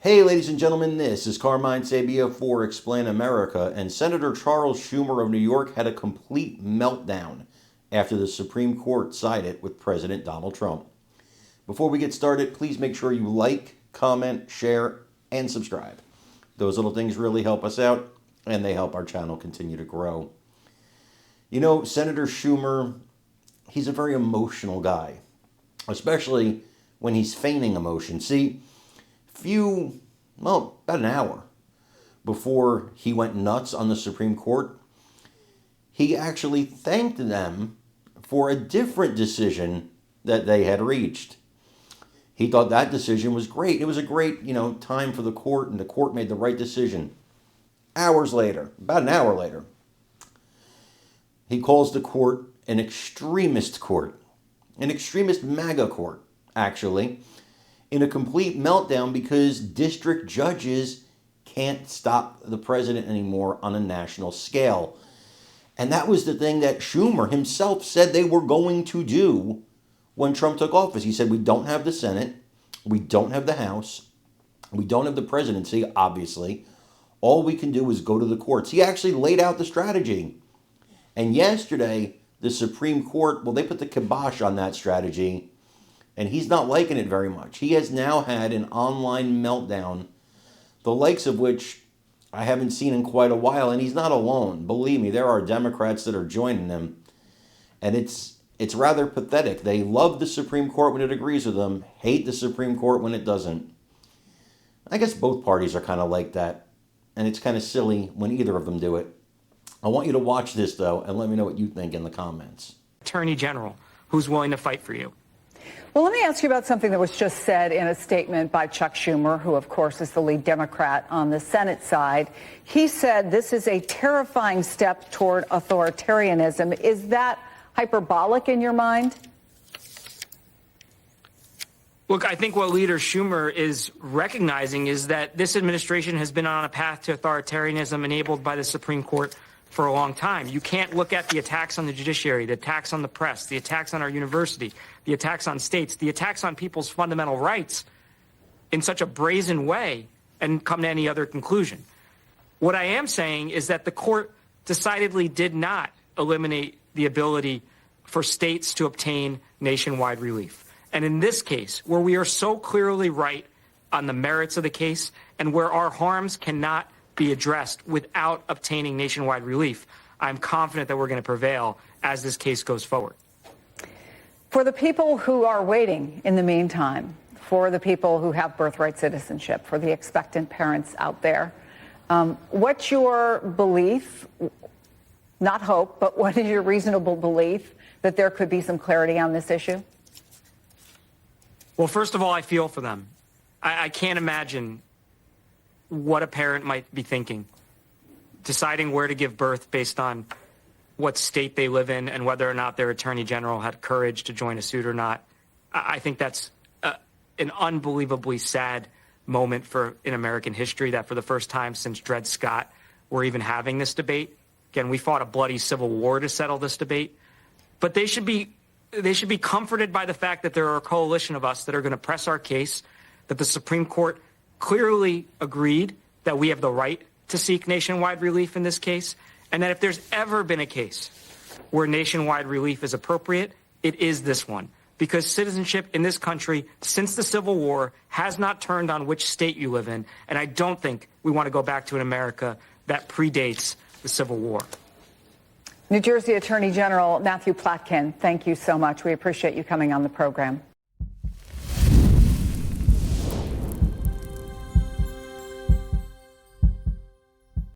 Hey, ladies and gentlemen, this is Carmine Sabia for Explain America, and Senator Charles Schumer of New York had a complete meltdown after the Supreme Court sided with President Donald Trump. Before we get started, please make sure you like, comment, share, and subscribe. Those little things really help us out, and they help our channel continue to grow. You know, Senator Schumer, he's a very emotional guy, especially when he's feigning emotion. See, about an hour before he went nuts on the Supreme Court, he actually thanked them for a different decision that they had reached. He thought that decision was great. It was a great, time for the court, and the court made the right decision. Hours later, about an hour later, he calls the court an extremist MAGA court, actually, in a complete meltdown because district judges can't stop the president anymore on a national scale. And that was the thing that Schumer himself said they were going to do when Trump took office. He said, we don't have the Senate, we don't have the House, we don't have the presidency, obviously. All we can do is go to the courts. He actually laid out the strategy. And yesterday, the Supreme Court, they put the kibosh on that strategy, and he's not liking it very much. He has now had an online meltdown, the likes of which I haven't seen in quite a while, and he's not alone. Believe me, there are Democrats that are joining him, and it's rather pathetic. They love the Supreme Court when it agrees with them, hate the Supreme Court when it doesn't. I guess both parties are kind of like that, and it's kind of silly when either of them do it. I want you to watch this, though, and let me know what you think in the comments. Attorney General who's willing to fight for you. Well, let me ask you about something that was just said in a statement by Chuck Schumer, who, of course, is the lead Democrat on the Senate side. He said this is a terrifying step toward authoritarianism. Is that hyperbolic in your mind? Look, I think what Leader Schumer is recognizing is that this administration has been on a path to authoritarianism enabled by the Supreme Court for a long time. You can't look at the attacks on the judiciary, the attacks on the press, the attacks on our university, the attacks on states, the attacks on people's fundamental rights in such a brazen way and come to any other conclusion. What I am saying is that the court decidedly did not eliminate the ability for states to obtain nationwide relief. And in this case, where we are so clearly right on the merits of the case and where our harms cannot be addressed without obtaining nationwide relief, I'm confident that we're going to prevail as this case goes forward. For the people who are waiting in the meantime, for the people who have birthright citizenship, for the expectant parents out there, what's your belief, not hope, but what is your reasonable belief that there could be some clarity on this issue? Well, first of all, I feel for them. I can't imagine what a parent might be thinking, deciding where to give birth based on what state they live in and whether or not their attorney general had courage to join a suit or not. I think that's an unbelievably sad moment in American history, that for the first time since Dred Scott, we're even having this debate. Again, we fought a bloody civil war to settle this debate, but they should be comforted by the fact that there are a coalition of us that are going to press our case, that the Supreme Court clearly agreed that we have the right to seek nationwide relief in this case, and that if there's ever been a case where nationwide relief is appropriate, it is this one. Because citizenship in this country since the Civil War has not turned on which state you live in, and I don't think we want to go back to an America that predates the Civil War. New Jersey Attorney General Matthew Platkin, thank you so much. We appreciate you coming on the program.